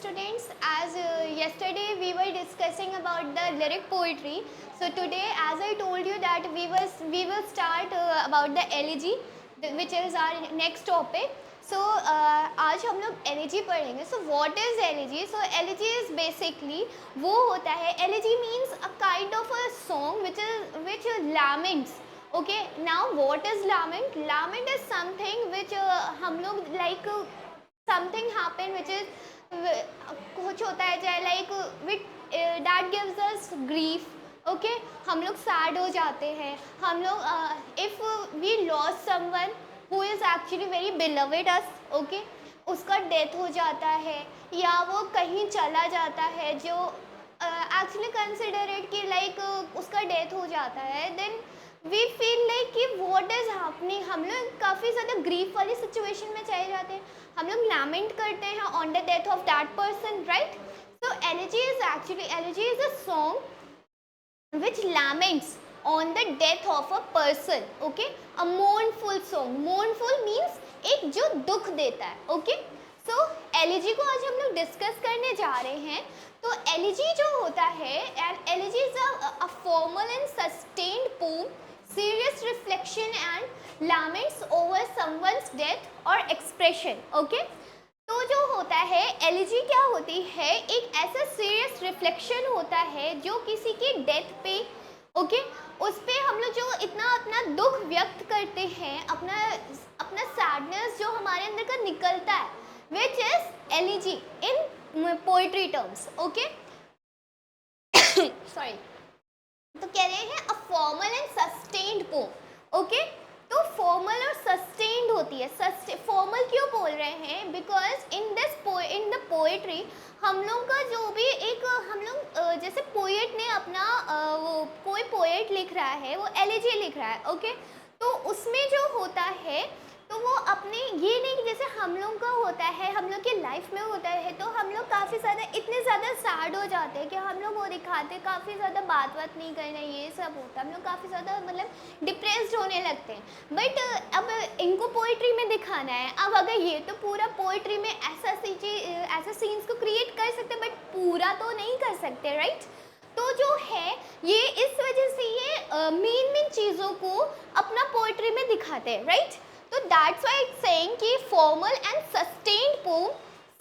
students, as yesterday we were discussing about the lyric poetry. So today, as I told you that we will start about the elegy, which is our next topic. So आज हम लोग elegy पढ़ेंगे. So what is elegy? So elegy is basically वो होता है, elegy means a kind of a song which laments. Okay, now what is lament? Lament is something which हम लोग like something happen which is कुछ होता है चाहे like which that gives us grief. Okay हम लोग सैड हो जाते हैं, हम लोग if we loss someone who is actually very beloved us, okay उसका डेथ हो जाता है या वो कहीं चला जाता है जो एक्चुअली कंसिडरेट कि लाइक उसका डेथ हो जाता है, देन वी फील लाइक कि व्हाट इज़ हैपनिंग. हम लोग काफ़ी ज़्यादा ग्रीफ वाली सिचुएशन में चले जाते हैं, हम लोग लैमेंट करते हैं on the death of that person, right. So elegy is a song which laments on the death of a person. Okay, a mournful song. Mournful means एक जो दुख देता है. Okay, so elegy को आज हम लोग डिस्कस करने जा रहे हैं. तो elegy जो होता है, and elegy is a formal and sustained poem, serious reflection and laments over someone's death or expression. Okay, तो जो होता है एलिजी क्या होती है, एक ऐसा सीरियस रिफ्लेक्शन होता है जो किसी की डेथ पे, ओके उस पे हम लोग जो इतना अपना दुख व्यक्त करते हैं, अपना सैडनेस जो हमारे अंदर का निकलता है, which is elegy in poetry terms. Okay sorry, तो कह रहे हैं a formal and sustained poem. Okay, तो फॉर्मल और सस्टेन्ड होती है. फॉर्मल क्यों बोल रहे हैं, बिकॉज इन द पोएट्री हम लोग का जो भी एक हम लोग जैसे पोएट ने अपना वो कोई पोएट लिख रहा है, वो एलिजी लिख रहा है. ओके, तो उसमें जो होता है तो वो अपने ये नहीं कि जैसे हम लोग का होता है, हम लोग की लाइफ में होता है, तो हम लोग काफ़ी ज़्यादा इतने ज़्यादा सैड हो जाते हैं कि हम लोग वो दिखाते, काफ़ी ज़्यादा बात नहीं करना, ये सब होता है, हम लोग काफ़ी ज़्यादा मतलब डिप्रेस्ड होने लगते हैं. बट अब इनको पोइट्री में दिखाना है. अब अगर ये तो पूरा पोइट्री में ऐसा सीन्स को क्रिएट कर सकते, बट पूरा तो नहीं कर सकते, राइट. तो जो है ये इस वजह से ये मेन चीज़ों को अपना पोइट्री में दिखाते हैं, राइट. तो दैट्स व्हाई इट्स सेइंग कि formal and sustained poem,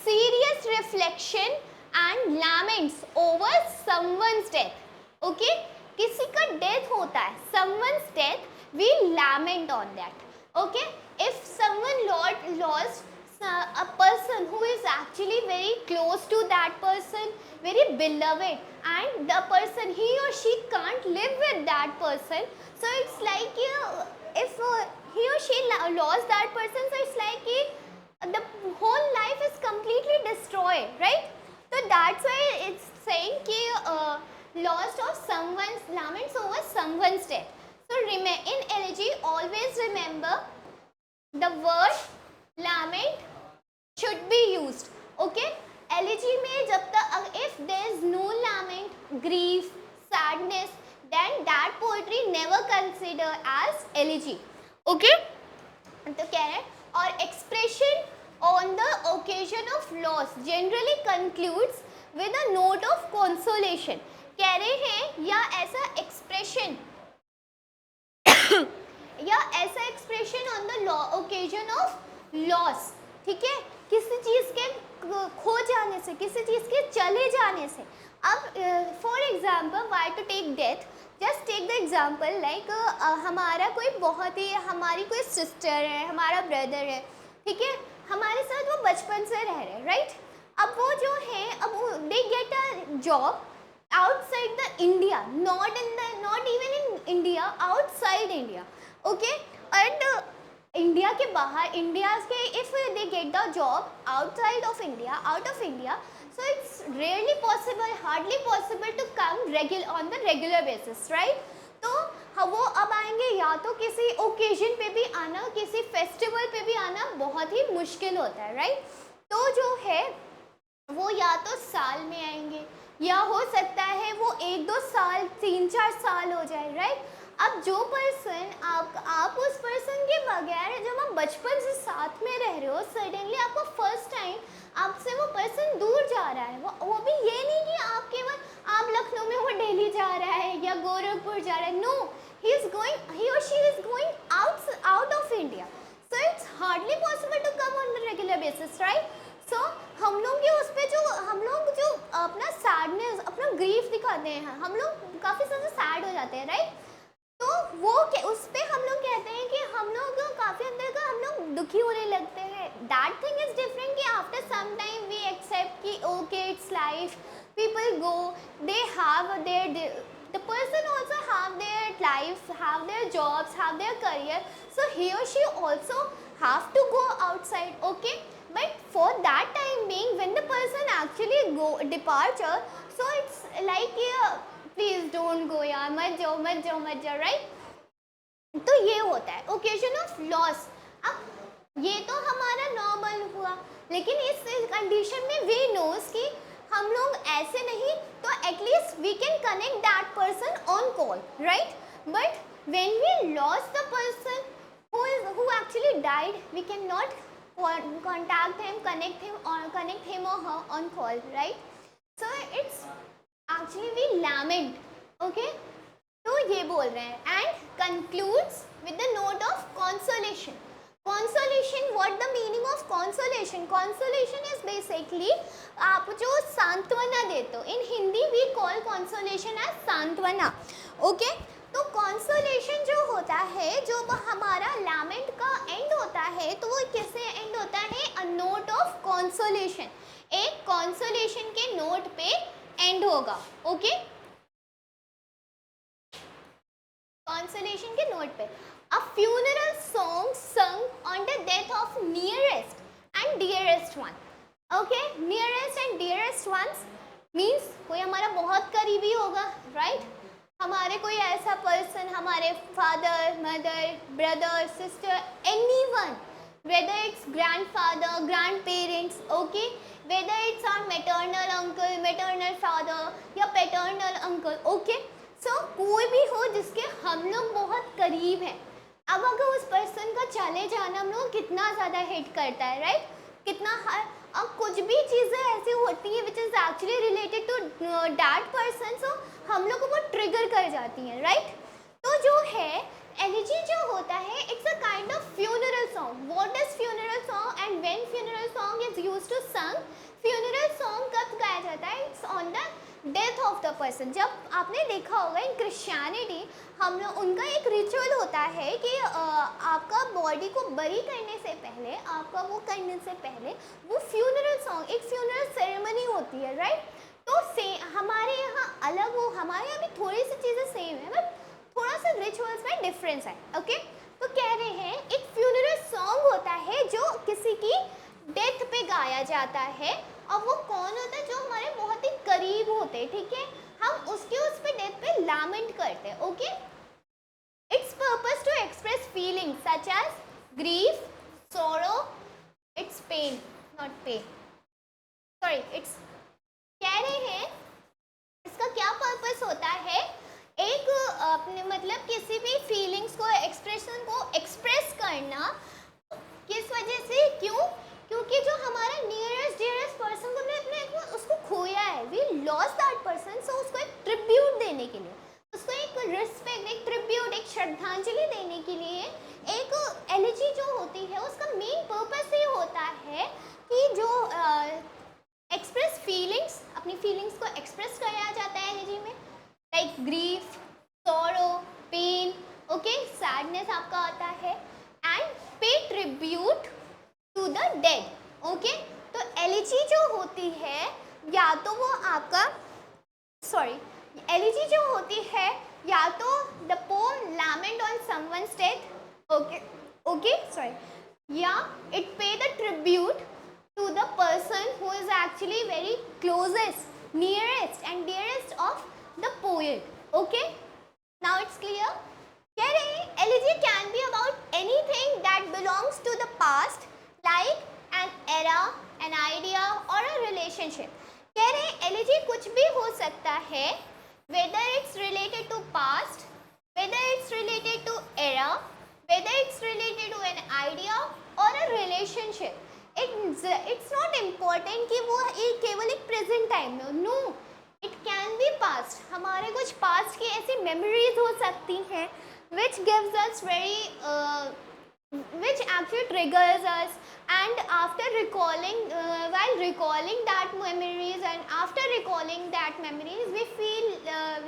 serious reflection and laments over someone's death. Okay, किसी का डेथ होता है, someone's death, we lament on that. Okay, if someone lost a person who is actually very close to that person, very beloved, and the person, he or she can't live with that person, so it's like if he or she lost that person, so it's like the whole life is completely destroyed, right. So that's why it's saying ki lost of someone's laments over someone's death. So in elegy always remember the word lament should be used. Okay, elegy में जब तक if there is no lament, grief, sadness, then that poetry never consider as elegy. Okay, तो कह रहे हैं और expression on the occasion of loss generally concludes with a note of consolation. कह रहे हैं या ऐसा expression या ऐसा expression on the occasion of loss, ठीक है, किसी चीज़ के खो जाने से, किसी चीज़ के चले जाने से. अब for example why to take death, just take the example like हमारा कोई बहुत ही, हमारी कोई सिस्टर है, हमारा ब्रदर है, ठीक है, हमारे साथ वो बचपन से रह रहे, राइट. अब वो जो है, अब they get a job outside the India, not even in India, outside India. Okay, and India के बाहर, इंडिया के if they get the job outside of India, out of India, so it's rarely possible, hardly possible to come on the regular basis, right. तो वो अब आएंगे या तो किसी ओकेजन पे भी आना, किसी फेस्टिवल पे भी आना बहुत ही मुश्किल होता है, राइट. तो जो है वो या तो साल में आएंगे या हो सकता है वो 1-2 साल, 3-4 साल हो जाए, राइट. अब जो पर्सन आप उस पर्सन के बगैर जब आप बचपन से साथ में रह रहे हो, सडनली आपको फर्स्ट टाइम आपसे वो पर्सन दूर जा रहा है, वो भी ये नहीं कि आप केवल आप लखनऊ में, वो दिल्ली जा रहा है या गोरखपुर जा रहा है, no, he or she is going out of India, so it's hardly possible to come on a regular basis, right? So हम लोग के उस पे हम लोग जो अपना सैडनेस, अपना ग्रीफ दिखाते हैं, हम लोग काफ़ी ज़्यादा सैड हो जाते हैं, राइट? तो वो उस पे हम लोग कहते हैं कि हम लोग काफ़ी अंदर का हम लोग दुखी होने लगते हैं. दैट थिंग इज डिफरेंट कि after some time we accept कि okay it's life, people go, they have there, the person also have their life, have their jobs, have their career, so he or she also have to go outside, okay? But for that time being, when the person actually go departure, so it's like please don't go यार, मत जाओ मत जाओ मत जाओ, right? तो ये होता है ओकेजन ऑफ लॉस. अब ये तो हमारा नॉर्मल हुआ, लेकिन इस कंडीशन में वी नोज कि हम लोग ऐसे नहीं, तो at least we can connect that person on call, right? But when we loss the person who actually died, we cannot contact him, connect him or her on call, right? So it's actually we lament, okay? तो ये बोल रहे हैं and concludes with the note of consolation. Consolation, what the meaning of consolation? Consolation is basically आप जो सांत्वना देते हो. In Hindi we call consolation as सांत्वना, okay? तो consolation जो होता है, जो हमारा lament का end होता है, तो वो किससे end होता है? A note of consolation. एक consolation के note पे end होगा, okay? Consolation के note पे. A funeral song sung on the death of nearest and dearest one. Okay, nearest and dearest ones means कोई हमारा बहुत करीबी होगा, right? हमारे कोई ऐसा person, हमारे father, mother, brother, sister, anyone, whether it's grandfather, grandparents, okay, whether it's our maternal uncle, maternal father या paternal uncle, okay, so कोई भी हो जिसके हम लोग बहुत करीब हैं. अब अगर उस पर्सन का चले जाना हम लोग कितना ज़्यादा हिट करता है, राइट? कितना अब कुछ भी चीज़ें ऐसी होती हैं which is actually related to that person, so हम लोग को वो ट्रिगर कर जाती हैं, राइट? तो जो है एलिजी जो होता है, it's a kind of funeral song. What is funeral song and when funeral song is used to sung? Funeral song कब गाया जाता है? It's on the death of the person. जब आपने देखा होगा इन क्रिश्चियनिटी, हम लोग उनका एक रिचुअल होता है कि आपका बॉडी को बरी करने से पहले, आपका वो करने से पहले वो फ्यूनरल सॉन्ग, एक फ्यूनरल सेरेमनी होती है, राइट? तो हमारे यहाँ अलग हो, हमारे यहाँ भी थोड़ी सी चीज़ें सेम है, बट थोड़ा सा रिचुअल्स में डिफरेंस है, ओके? तो कह रहे हैं एक फ्यूनरल सॉन्ग होता है जो किसी की डेथ पे गाया जाता है, और वो कौन होता है? जो हमारे बहुत ही करीब होते हैं, ठीक है? हम उसके उस पे डेथ पे लामेंट करते हैं, okay? Its purpose to express feelings such as grief, sorrow, its pain, not pay, sorry, it's, कह रहे हैं इसका क्या पर्पस होता है? एक अपने मतलब किसी भी फीलिंग्स को, एक्सप्रेशन को एक्सप्रेस करना, किस वजह से? क्यों? क्योंकि जो हमारा नियरेस्ट डियरेस्ट पर्सन को हमने उसको खोया है, वी लॉस दैट पर्सन, सो उसको एक ट्रिब्यूट देने के लिए, उसको एक रिस्पेक्ट, एक ट्रिब्यूट, एक श्रद्धांजलि देने के लिए एक एलिजी जो होती है उसका मेन पर्पस ये होता है कि जो एक्सप्रेस फीलिंग्स, अपनी फीलिंग्स को एक्सप्रेस किया जाता है एलिजी में, like grief, sorrow, pain, okay, sadness आपका आता है, and pay tribute to the dead, okay? तो एलिजी जो होती है, या तो वो आपका, सॉरी, एलिजी जो होती है या तो the poem lament on someone's death, okay, okay, sorry, या it pay the tribute to the person who is actually very closest, nearest and dearest of the poet, okay? Now it's clear? कह रहे हैं elegy can be about anything that belongs to the past, like an era, an idea or a relationship. कह रहे हैं elegy कुछ भी हो सकता है, whether it's related to past, whether it's related to era, whether it's related to an idea or a relationship. It's not important कि वो एक केवल एक प्रेजेंट टाइम में, no, it can be past. हमारे कुछ पास्ट की ऐसी मेमोरीज हो सकती हैं which gives us which actually triggers us, and after recalling while recalling that memories and after recalling that memories we feel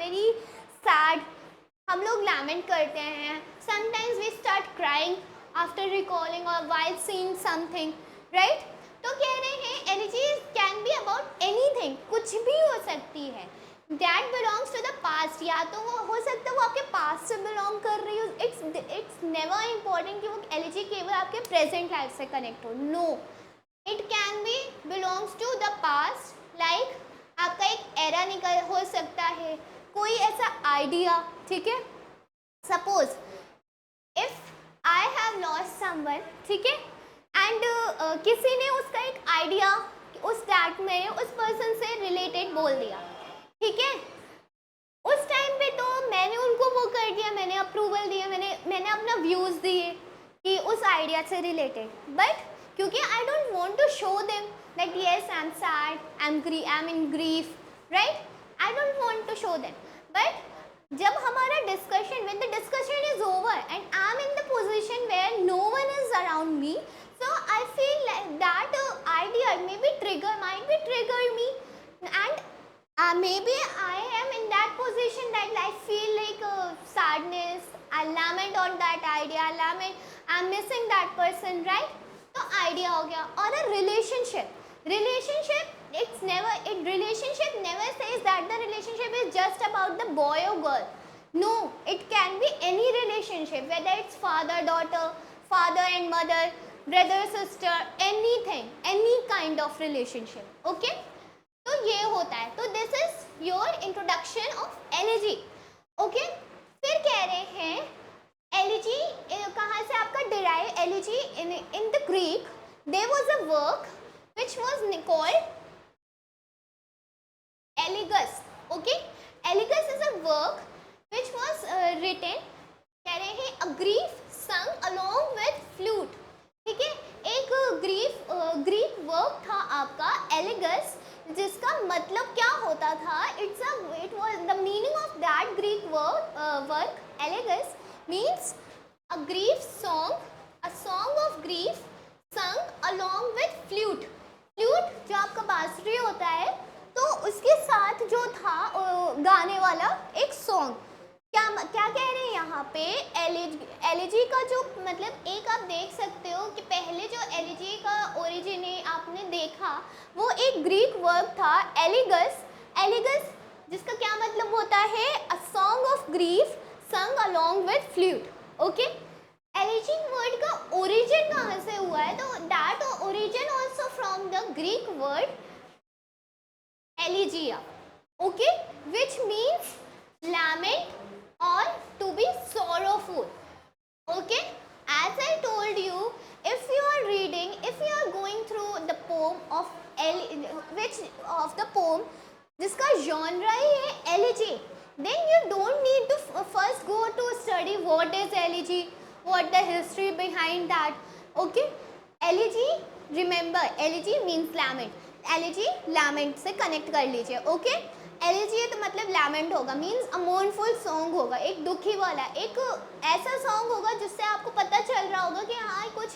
very sad. हम लोग लैमेंट करते हैं. Sometimes we start crying after recalling और while seeing something, right. तो कह रहे हैं energy can be about anything, कुछ भी हो सकती है that belongs to the past. या तो वो हो सकता है वो आपके पास्ट से बिलोंग कर रही हो. इट्स नेवर इम्पॉर्टेंट कि वो एनर्जी केवल आपके प्रेजेंट लाइफ से कनेक्ट हो. No, it can be belongs to the past. Like आपका एक एरा निकल हो सकता है, कोई ऐसा आइडिया, ठीक है. Suppose if I have lost someone, ठीक है, एंड किसी ने उसका एक आइडिया उस दैट में उस पर्सन से रिलेटेड बोल दिया, ठीक है. उस टाइम पे तो मैंने उनको वो कर दिया, मैंने अप्रूवल दिया, मैंने अपना व्यूज़ दिए कि उस आइडिया से रिलेटेड. बट क्योंकि I don't want to show them that yes I am sad, I am in grief, right. I don't want to show them. But जब हमारा discussion, when the discussion is over and I am in the position where no one is around me, so I feel like that idea maybe might be trigger me, and maybe I am in that position that I feel like sadness, I lament on that idea, I'm missing that person, right. तो idea हो गया. और a relationship relationship never says that the relationship is just about the boy or girl. No, it can be any relationship, whether it's father daughter, father and mother, brother sister, anything, any kind of relationship. Okay, तो ये होता है. तो this is your introduction of elegy. Okay, फिर कह रहे हैं elegy कहाँ से आपका derive. Elegy in the Greek there was a work which was called Elegus. Okay, Elegus is a work which was written, कह रहे हैं a grief sung along with flute. ठीक है, एक ग्रीक वर्क था आपका एलिगस, जिसका मतलब क्या होता था. It was the meaning of that Greek work elegos means a grief song, a song of grief sung along with flute. Flute जो आपका बांसुरी होता है, तो उसके साथ जो था गाने वाला एक सॉन्ग. क्या कह रहे हैं यहाँ पे. एलिजी का जो मतलब एक आप देख सकते हो कि पहले जो एलिजी का ओरिजिन आपने देखा वो एक ग्रीक वर्ब था एलिगस. एलिगस जिसका क्या मतलब होता है, a song of grief sung along with flute. Okay, elegy word का ओरिजिन कहाँ से हुआ है, तो that origin also from the Greek word elegeia. Okay, which means lament or to be sorrowful. Okay, as I told you, if you are reading, if you are going through the poem of which of the poem जिसका genre है elegy, then you don't need to first go to study what is elegy, what the history behind that. Okay, elegy, remember elegy means lament. elegy lament से connect कर लीजिए. Okay, elegy तो मतलब lament होगा, means अ mournful song होगा, एक दुखी वाला, एक ऐसा सॉन्ग होगा जिससे आपको पता चल रहा होगा कि हाँ कुछ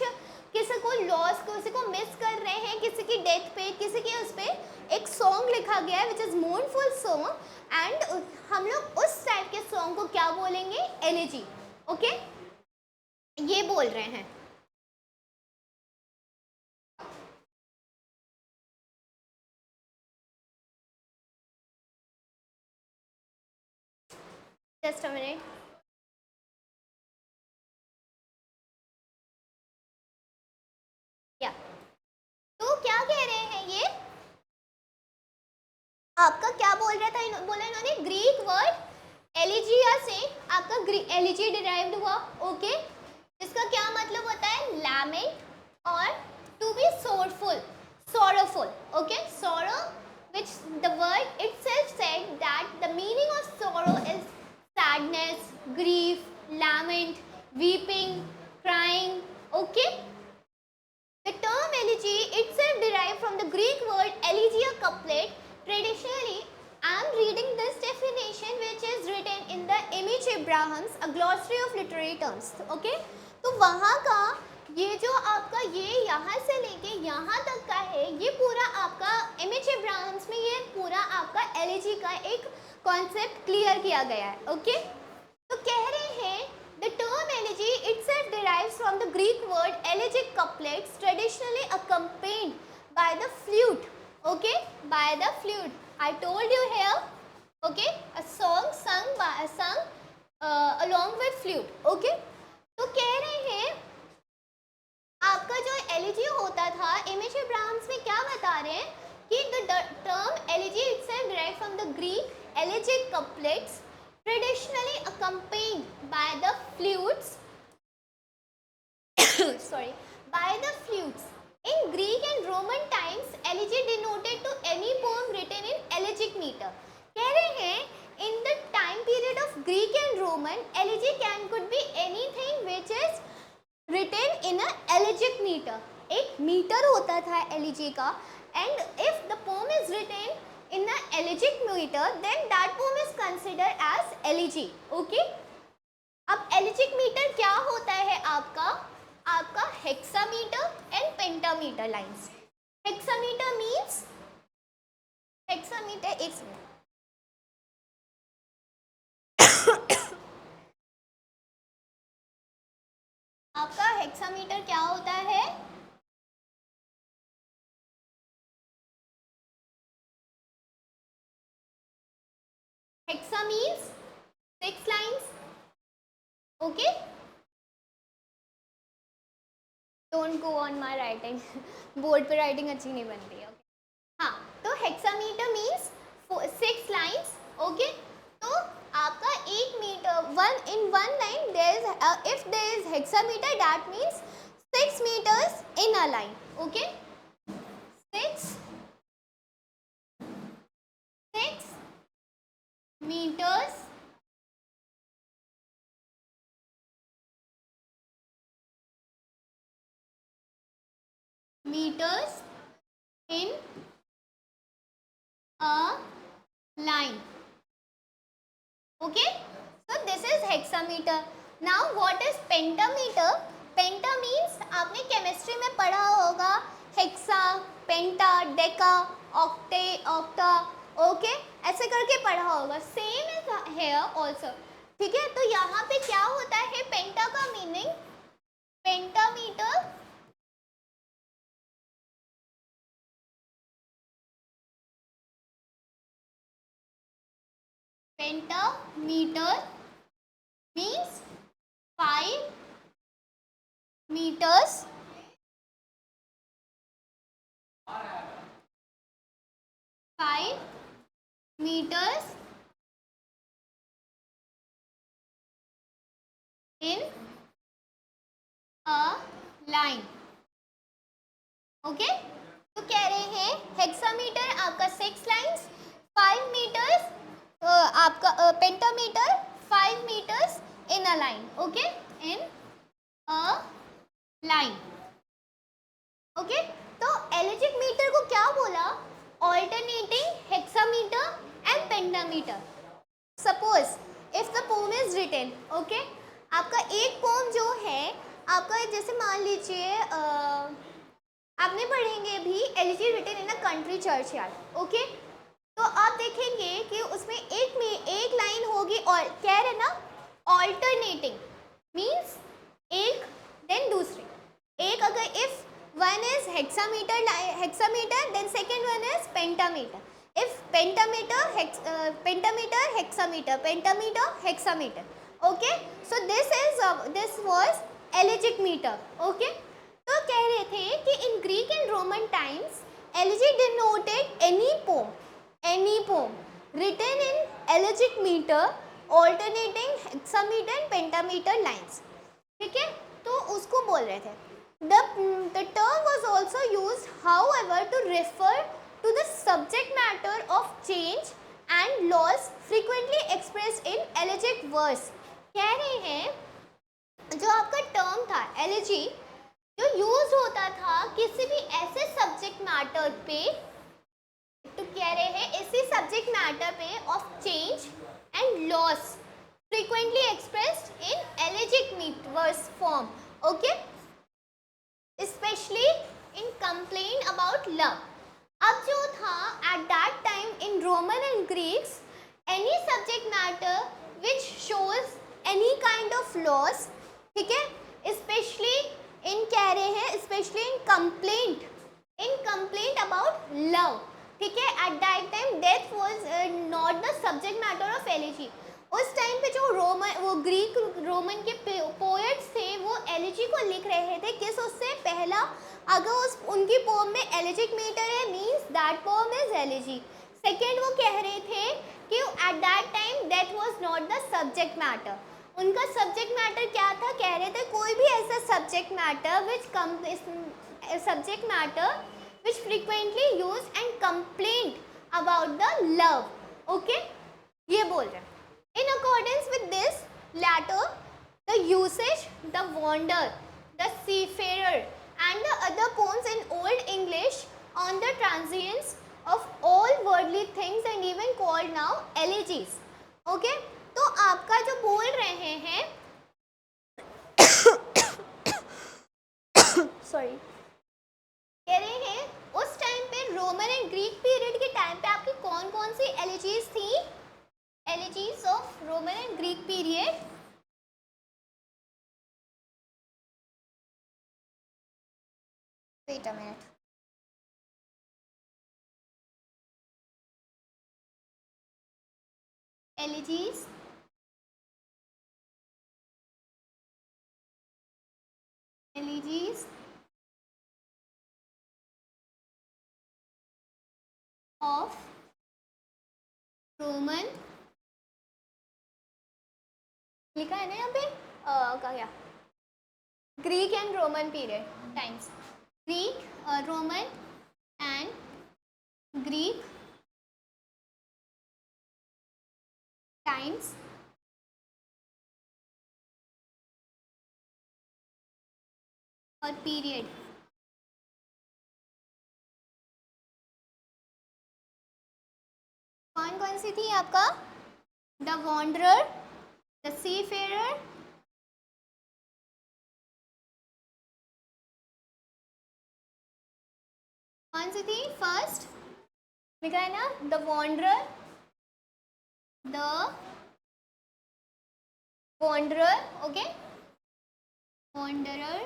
किसी को लॉस, किसी को मिस कर रहे हैं, किसी की डेथ पे, किसी के उस पर एक सॉन्ग लिखा गया है which is mournful song. And हम लोग उस टाइप के सॉन्ग को क्या बोलेंगे, एलिजी. ओके, ये बोल रहे हैं. Just a minute. या तो क्या कह रहे हैं ये, आपका क्या बोल रहा था, बोला इन्होंने ग्रीक वर्ड एलिजिया से आपका एलिजी डिराइव्ड हुआ. ओके, इसका क्या मतलब होता है, लैमेंट और to be sorrowful. Okay, sorrow, which the word itself said that the meaning of sorrow is sadness, grief, terms, a glossary of literary terms, okay. तो वहाँ का ये जो आपका ये यहाँ से लेके यहाँ तक का है, ये पूरा आपका एम.एच. एब्राहम्स में ये पूरा आपका एलिजी का एक कॉन्सेप्ट क्लियर किया गया है, ओके। तो कह रहे हैं the term elegy itself derives from the Greek word elegiac couplets traditionally accompanied by the flute, okay, by the flute. I told you here, okay, a song sung along with flute, okay. तो कह रहे हैं आपका जो elegy होता था, M H. Abrahams में क्या बता रहे हैं कि the term elegy itself derived from the Greek elegiac couplets traditionally accompanied by the flutes sorry, by the flutes. In Greek and Roman times, elegy denoted to any poem written in elegiac meter. कह रहे हैं in the time period of Greek and Roman, elegy could be anything which is written in a elegiac meter. एक metre होता था elegy का, and if the poem is written in a elegiac meter, then that poem is considered as elegy, okay. अब elegiac meter क्या होता है आपका hexameter and pentameter lines. Hexameter means एक आपका हेक्सामीटर क्या होता है? Hexa means 6 lines, okay. Don't go on my writing, board पे राइटिंग अच्छी नहीं बनती है, ओके। हाँ, तो हेक्सामीटर मीन्स 6 लाइन्स, ओके। तो आपका 1 metre in one line there is if there is hexameter, that means 6 meters in a line, okay. 6 meters in a line, okay. So this is hexameter. Now what is pentameter? Penta means आपने chemistry में पढ़ा होगा hexa, पेंटा, Deka, octet, octa, okay, ऐसे करके पढ़ा होगा। Same is here also, ठीक है। तो यहाँ पे क्या होता है, पेंटा का meaning pentameter, pentameter means 5 meters in a line, okay. तो कह रहे हैं हेक्सामीटर आपका 6 लाइन्स, 5 मीटर्स आपका pentameter 5 meters in a line, okay, in a line, okay। तो एलिजिक मीटर को क्या बोला, alternating hexameter and pentameter. Suppose if the poem is written, okay, आपका एक पोम जो है आपका, जैसे मान लीजिए आपने पढ़ेंगे भी elegy written in a country churchyard, okay. तो आप देखेंगे कि उसमें एक लाइन होगी और कह रहे ना ऑल्टरनेटिंग मीन्स एक देन दूसरी, एक अगर if one is hexameter then second one is pentameter, if pentameter hexameter, pentameter hexameter, okay. So this was elegiac metre, okay. तो कह रहे थे कि in Greek and Roman times elegy denoted any poem written in elegiac meter alternating hexameter and pentameter lines, ठीक है। तो उसको बोल रहे थे the term was also used however to refer to the subject matter of change and laws frequently expressed in elegiac verse। कह रहे हैं जो आपका टर्म था एलिजी, जो यूज होता था किसी भी ऐसे सब्जेक्ट मैटर पे, तो कह रहे हैं इसी सब्जेक्ट मैटर पे of change and loss, frequently expressed in elegiac verse form, okay, especially in complaint about love. अब जो था at that time in Roman and Greeks, any subject matter which shows any kind of loss, ठीक है, especially in कह रहे हैं especially in complaint about love, ठीक है, at that time death was not the subject matter of elegy. उस time पे जो वो ग्रीक रोमन के पोएट्स थे वो एलिजी को लिख रहे थे किस उससे पहला, अगर उस उनकी पोम में एलिजिक मीटर है means that poem is elegy. Second वो कह रहे थे कि at that time that was not the subject matter. उनका सब्जेक्ट मैटर क्या था, कह रहे थे कोई भी ऐसा subject matter which frequently use and complaint about the love, okay, ये बोल रहे हैं. In accordance with this latter, the usage, the wanderer, the seafarer and the other poems in Old English on the transience of all worldly things and even called now elegies. Okay? तो आपका जो बोल रहे हैं sorry कह रहे हैं उस टाइम पे रोमन एंड ग्रीक पीरियड के टाइम पे आपकी कौन कौन सी एलिजीज थी, elegies of Roman and Greek period. Wait a minute. Elegies of Roman, लिखा है ना यहाँ पे क्या Greek and Roman period times, Greek Roman and Greek times और पीरियड. कौन कौन सी थी आपका, द वॉन्डरर, द सीफेरर, कौन सी थी फर्स्ट लिखा है ना, the wanderer, okay, wanderer,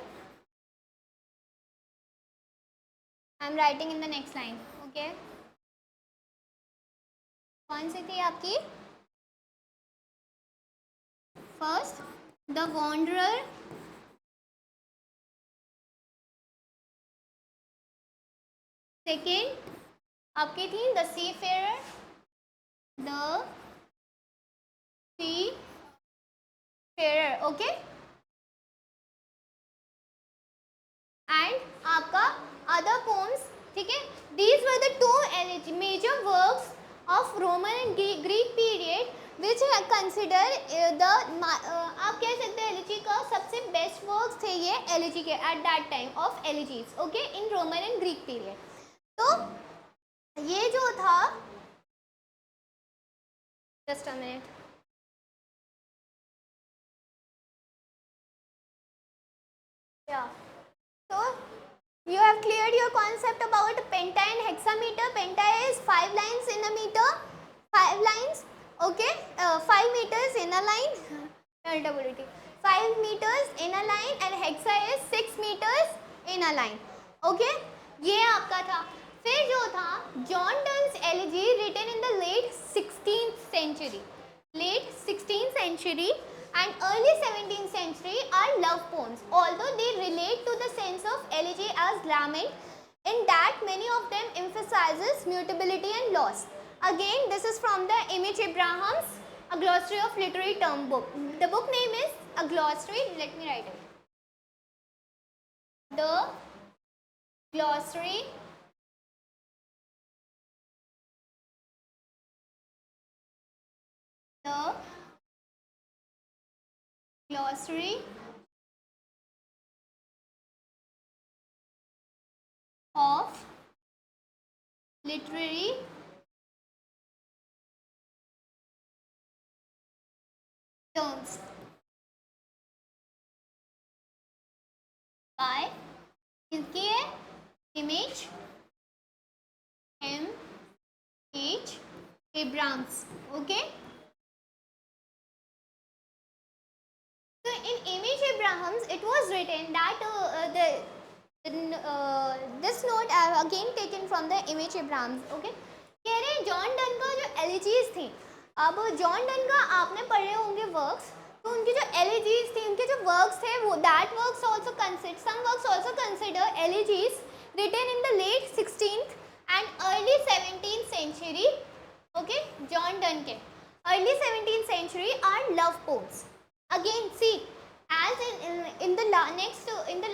I am writing in the next line, okay. कौन सी थी आपकी फर्स्ट, द वॉन्डरर, सेकेंड आपकी थी द सीफेरर, ओके, एंड आपका अदर पोम्स, ठीक है. These were the two major works of Roman and Greek period which consider the आप कह सकते हैं एलिजी का सबसे बेस्ट वर्क्स थे ये एलिजी के eight that time of elegies, okay, in Roman and Greek period. तो ये जो था, just a minute, yeah, so you have cleared your concept about penta and hexameter. Penta is 5 lines in a meter, 5 lines, okay, 5 meters in a line, 5 meters in a line, and hexa is 6 meters in a line, okay. ये आपका था. फिर जो था John Donne's elegy written in the late 16th century and early 17th century are love poems, although they relate to the sense of elegy as lament, in that many of them emphasizes mutability and loss. Again, this is from the Image Abraham's A Glossary of Literary Term book. The book name is A Glossary, let me write it. The Glossary of Literary poems by किसकी है? Image M.H. Abrams. Okay. So in Image Abrahams, it was written that this note again taken from the Image Abrahams. Okay. कह रहे हैं John Donne का जो elegies थी, अब John Donne का आपने पढ़े होंगे वर्क्स, तो उनकी जो एलिजीज थी, उनके जो वर्क्स थे वो that works also consider some works also consider elegies written in the late 16th and early 17th century. Okay, John Donne के early 17th century are love poems. Again, see, as in the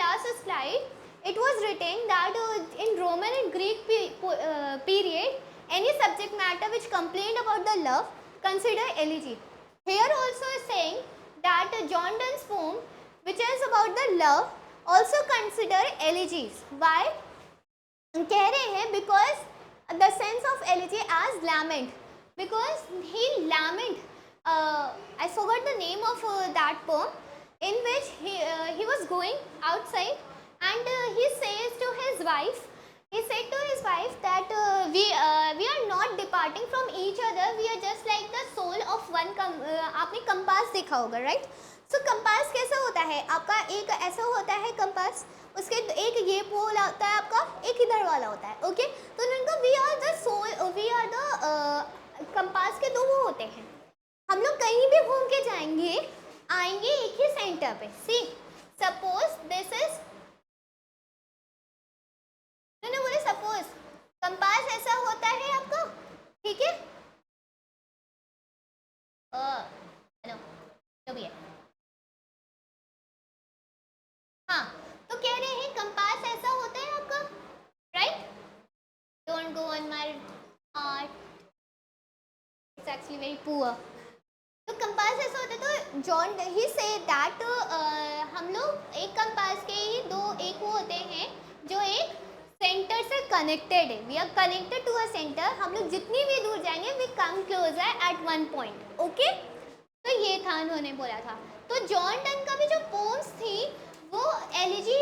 last slide, it was written that in Roman and Greek period, any subject matter which complained about the love consider elegy. Here also is saying that John Donne's poem, which is about the love, also consider elegies. Why? कह रहे हैं because the sense of elegy as lament, because he lament. I forgot the name of that poem, in which he was going outside and he says to his wife, he said to his wife that we are not departing from each other, we are just like the soul of one. आपने compass देखा होगा, right? So compass कैसा होता है आपका? एक ऐसा होता है कंपास, उसके एक ये पोल होता है आपका, एक इधर वाला होता है. ओके, तो उनका we are the soul, we are the compass के दो वो होते हैं. हम लोग कहीं भी घूम के जाएंगे, आएंगे एक ही सेंटर पे. सी सपोज दिस इज, मैंने बोले सपोज कंपास ऐसा होता है आपका, ठीक है, जो भी है. हाँ, तो कह रहे हैं कंपास ऐसा होता है आपका, right? Don't go on my art, it's actually very poor. तो कंपास ऐसा होता है. तो जॉन ही से दैट हम लोग एक कंपास के ही दो एक वो होते हैं जो एक सेंटर से कनेक्टेड है. We are connected to a centre. हम लोग जितनी भी दूर जाएंगे we come closer at one point. Okay, तो ये था उन्होंने बोला था. तो जॉन डन का भी जो पोम्स थी वो एलिजी,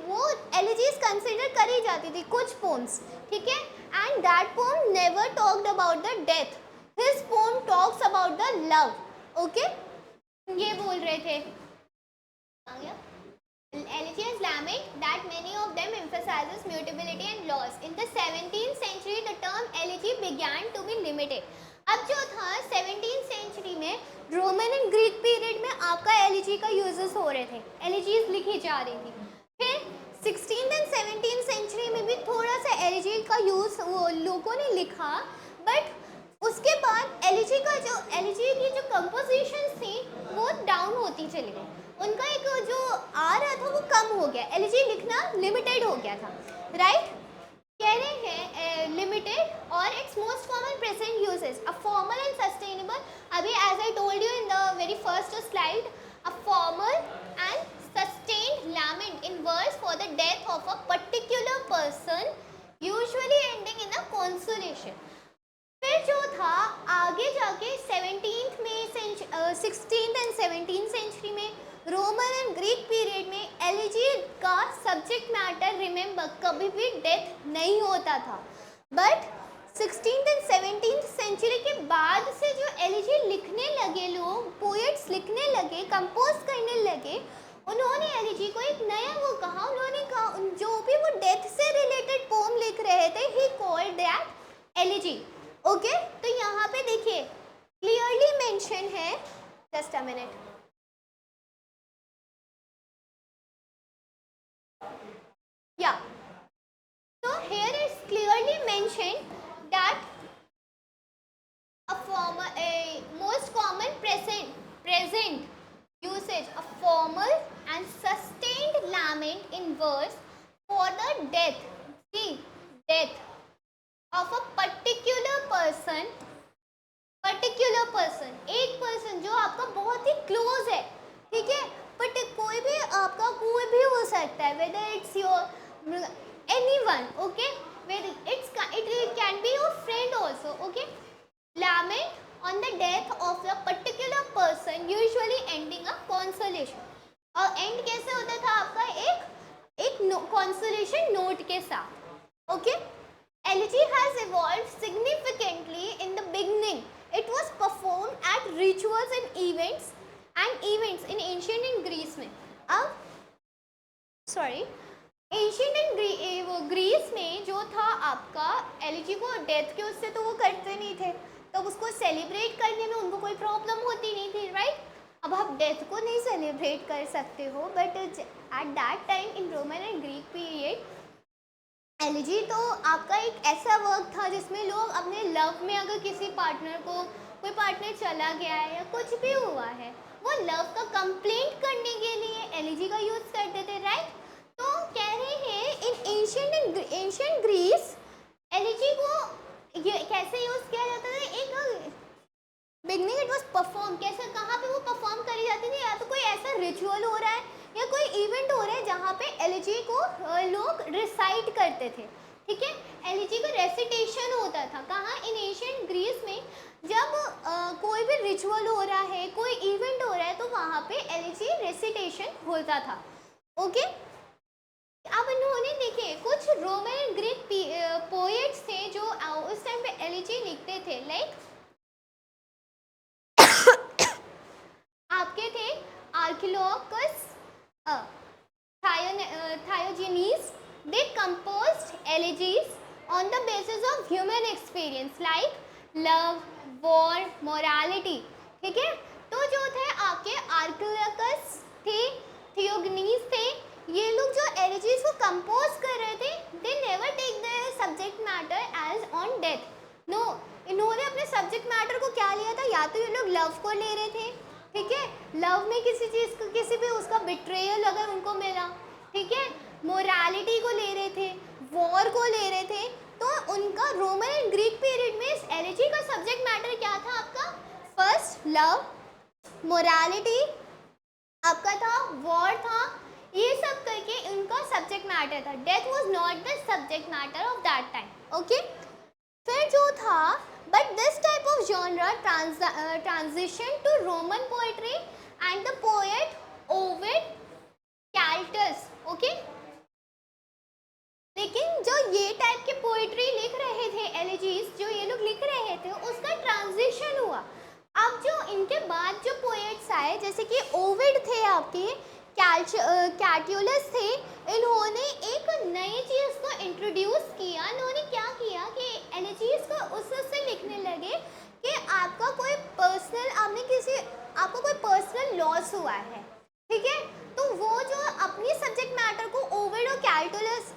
वो एलिजीज कंसिडर करी जाती थी कुछ पोम्स, ठीक है. And that poem never talked about the death. His poem talks about the love. Okay, ये बोल रहे थे. आ गया. Elegies lament that many of them emphasizes mutability and loss. In the 17th century, the term elegy began to be limited. अब जो था 17th century में Roman and Greek period में आपका एलिजी का यूजेस हो रहे थे, एलिजीज लिखी जा रही थी. फिर 16th एंड 17th सेंचुरी में भी थोड़ा सा एलिजी का यूज वो लोगों ने लिखा, बट उसके बाद एलिजी की जो कंपोजिशन थी वो डाउन होती चली गई. उनका एक जो आ रहा था वो कम हो गया, एलिजी लिखना लिमिटेड हो गया था, राइट? कह रहे हैं लिमिटेड और its most common present uses a formal and sustainable. अभी as I told you in the very first slide, a formal and sustained lament in words for the death of a particular person, usually ending in a consolation. फिर जो था आगे जाके 16th and 17th century में Roman and Greek period में elegy का subject matter remember कभी भी डेथ नहीं होता था. But 16th and 17th century के बाद से जो एलिजी लिखने लगे लोग, पोएट्स लिखने लगे, कंपोज करने लगे, उन्होंने एलिजी को एक नया वो कहा. उन्होंने कहा जो भी वो डेथ से रिलेटेड पोम लिख रहे थे, he called that elegy. Okay, तो यहाँ पे देखिए क्लियरली मेंशन है, just a minute. Yeah, so here is clearly mentioned that a most common present usage of formal and sustained lament in verse for the death, see, death of a particular person, एक person जो आपका बहुत ही close है, ठीक है, but कोई भी आपका कोई भी हो सकता है, whether it's your anyone, okay, whether it can be your friend also. Okay, lament on the death of a particular person, usually ending a consolation. और एंड कैसे होता था आपका एक consolation note के साथ. Okay? Elegy has evolved significantly in the beginning. It was performed at rituals and events in ancient in Greece में. अब एंशियंट इन ग्रीस में जो था आपका एलिजी को डेथ के उससे तो वो करते नहीं थे, तो उसको सेलिब्रेट करने में उनको कोई प्रॉब्लम होती नहीं थी, राइट. अब आप डेथ को नहीं सेलिब्रेट कर सकते हो, but at that time in Roman and Greek period elegy तो आपका एक ऐसा वर्क था जिसमें लोग अपने लव में, अगर किसी पार्टनर को कोई पार्टनर चला गया है या कुछ भी हुआ है, वो लव का कंप्लेंट करने के लिए एलिजी का यूज़ करते थे, राइट. तो कह रहे हैं इन एंशिएंट ग्रीस एलिजी को कैसे यूज किया जाता था. एक बिगनिंग इट वाज परफॉर्म, कैसे, कहाँ पे वो परफॉर्म करी जाती थी, या तो कोई ऐसा रिचुअल हो रहा है या कोई इवेंट हो रहा है जहाँ पे एलिजी को लोग रिसाइट करते थे. ठीक है, एलिजी का रेसिटेशन होता था. कहाँ? इन एंशिएंट ग्रीस में. जब कोई भी रिचुअल हो रहा है, कोई इवेंट हो रहा है, तो वहाँ पे एलिजी रेसिटेशन होता था. ओके. अब इन्होंने देखे कुछ रोमन एंड ग्रीक पोएट्स थे जो उस टाइम पे एलिजी लिखते थे. लाइक आपके थे Archilochus, Theognis. They composed elegies on the basis of human experience like love, war, morality. ठीक है, तो जो थे आपके आर्किलोकस थे, थियोगनीस थे, ये लोग जो एलिजीज को कंपोज कर रहे थे, they never take the subject matter as on death. No, इन्होंने अपने सब्जेक्ट मैटर को क्या लिया था, या तो ये लोग लव को ले रहे थे. ठीक है, लव में किसी चीज़ को, किसी भी उसका बिट्रेयल अगर उनको मिला, ठीक है, मोरालिटी को ले रहे थे, वॉर को ले रहे थे. तो उनका रोमन एंड ग्रीक पीरियड में इस एलिजी का सब्जेक्ट मैटर क्या था आपका? फर्स्ट लव, मोरालिटी आपका था, वॉर था, ये सब करके उनका सब्जेक्ट मैटर था. Death was not the subject matter of that time. Okay. फिर जो था, but this type of genre transition to Roman poetry and the poet Ovid, Catullus. Okay. लेकिन जो ये टाइप के पोएट्री लिख रहे थे एलिजीज, जो ये लोग लिख रहे थे, उसका ट्रांजिशन हुआ. अब जो इनके बाद जो पोएट्स आए, जैसे कि ओविड थे, आपके कैटियोलस थे, इन्होंने एक नई चीज़ को इंट्रोड्यूस किया. इन्होंने क्या किया कि एलिजीज को उससे लिखने लगे कि आपका कोई पर्सनल, आपको कोई पर्सनल लॉस हुआ है. ठीक है, तो वो जो अपनी सब्जेक्ट मैटर को ओविड और कैटियोलस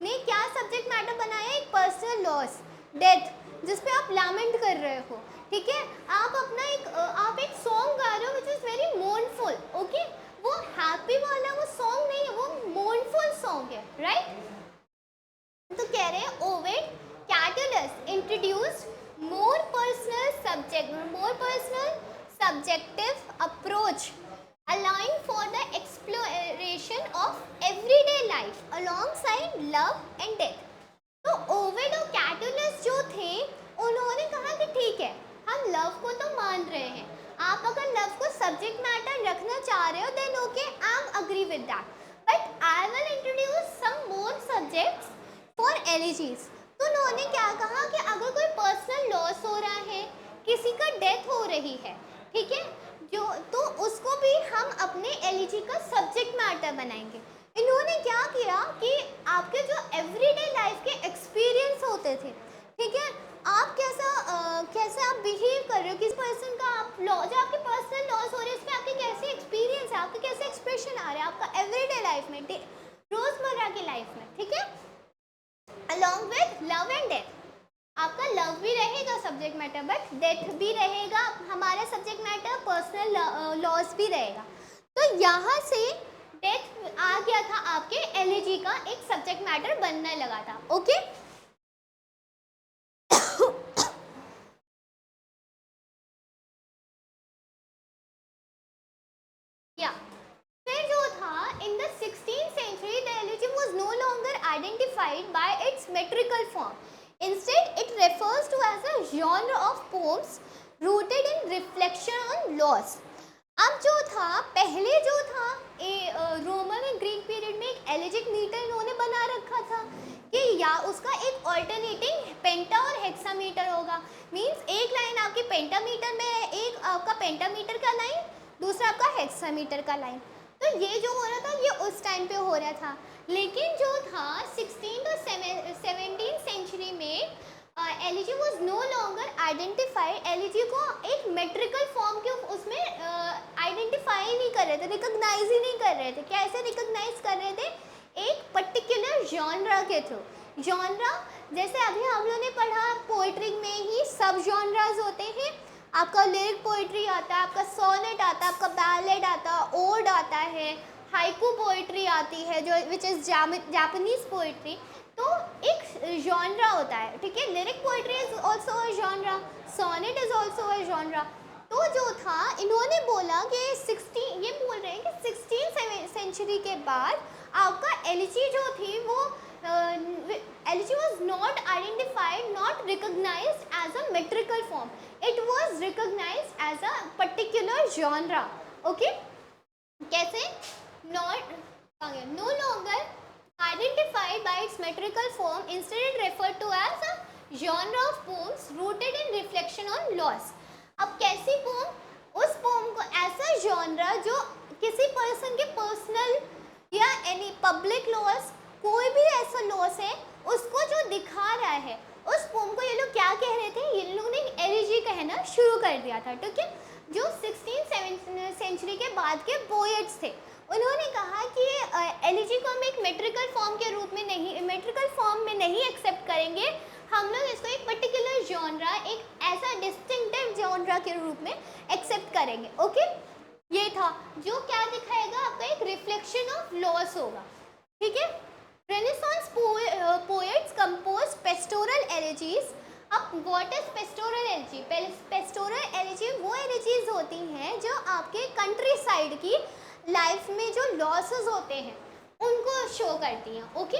ने क्या सब्जेक्ट मैटर बनाया, एक पर्सनल लॉस, डेथ, जिसपे आप लैमेंट कर रहे हो. ठीक है, आप एक सॉन्ग गा रहे हो which is very mournful. Okay, वो हैप्पी वाला वो सॉन्ग नहीं है, वो मोर्नफुल सॉन्ग है, राइट. तो कह रहे हैं Ovid, Catullus introduced more personal subjective approach allowing for the exploration of everyday life alongside love and death. तो ओविड और कैटियोलस जो थे, उन्होंने कहा कि ठीक है, हम लव को तो मान रहे हैं, आप अगर लव को सब्जेक्ट मैटर रखना चाह रहे हो, then okay, I am agree with that, but I will introduce some more subjects for elegies. तो उन्होंने क्या कहा कि अगर कोई पर्सनल लॉस हो रहा है, किसी का डेथ हो रही है, ठीक है, तो उसको भी हम अपने एलिजी का सब्जेक्ट मैटर बनाएंगे. इन्होंने क्या किया कि आपके जो एवरीडे लाइफ के एक्सपीरियंस होते थे, ठीक है, आप कैसे आप बिहेव कर रहे हो, किस पर्सन का आप जो आपके पर्सनल लॉस हो रहे हैं, उसमें आपके कैसे एक्सपीरियंस है, आपके कैसे एक्सप्रेशन आ रहे हैं आपका एवरीडे लाइफ में, रोजमर्रा की लाइफ में. ठीक है, along with love and death. आपका लव भी रहेगा सब्जेक्ट मैटर, बट डेथ भी रहेगा हमारा सब्जेक्ट मैटर, पर्सनल लॉस भी रहेगा. तो यहाँ से डेथ आ गया था, आपके एलिजी का एक सब्जेक्ट मैटर बनने लगा था. ओके. या फिर जो था, in the 16th century the elegy was no longer identified by its metrical form. Instead it refers to as a genre of poems rooted in reflection on loss. अब जो था पहले जो था रोमन एंड ग्रीक पीरियड में एक एलिजिक metre इन्होंने बना रखा था कि या उसका एक ऑल्टरनेटिंग पेंटा और हेक्सामीटर होगा। मींस एक लाइन आपकी पेंटामीटर में है, एक आपका पेंटामीटर का लाइन, दूसरा आपका हेक्सामीटर का लाइन। तो ये जो हो रहा था ये उस टाइम पे हो रहा था। लेकिन जो था 16th और 17th सेंचुरी में elegy was no longer identified. Elegy को एक मेट्रिकल फॉर्म के उसमें आइडेंटिफाई नहीं कर रहे थे, रिकॉग्नाइज ही नहीं कर रहे थे। कैसे रिकॉग्नाइज कर रहे थे? एक पर्टिकुलर जॉनरा के थ्रू। जॉनरा जैसे अभी हम लोगों ने पढ़ा पोएट्री में ही सब जॉनराज होते हैं। आपका लिरिक पोएट्री आता है, आपका सोनेट आता है, आपका बैलेड आता है, ओड आता है, हाइकू पोएट्री आती है जो विच इज़ जापानीज पोएट्री। तो एक जॉनरा होता है, ठीक है। Lyric poetry is also a genre, sonnet is also a genre. तो जो था इन्होंने बोला कि ये बोल रहे हैं कि 16th सेंचुरी के बाद आपका एलिजी जो थी वो elegy was not identified, not recognized as a metrical form, it was recognized as a particular genre. Okay, कैसे? No longer identified by its metrical form, instead it referred to as a genre of poems rooted in reflection on loss. अब कैसी pome? उस pome को ऐसा genre जो किसी person के personal या एनी पब्लिक लॉस, कोई भी ऐसा लॉस है उसको जो दिखा रहा है, उस पोम को ये लोग क्या कह रहे थे? ये लोग ने एलिजी कहना शुरू कर दिया था, ठीक है। जो 16th सेंचुरी के बाद के पोएट्स थे उन्होंने कहा कि एलिजी को हम एक मेट्रिकल फॉर्म के रूप में नहीं, मेट्रिकल फॉर्म में नहीं एक्सेप्ट करेंगे, हम लोग इसको एक पर्टिकुलर जॉनरा, एक ऐसा डिस्टिंक्टिव जॉनरा के रूप में एक्सेप्ट करेंगे। ओके, ये था जो क्या दिखाएगा आपका एक रिफ्लेक्शन ऑफ लॉस होगा, ठीक है। Renaissance poets compose pastoral elegies. अब what is pastoral elegy? Pastoral elegy वो एलिजीज होती हैं जो आपके कंट्री साइड की लाइफ में जो लॉसेस होते हैं उनको शो करती हैं। Okay,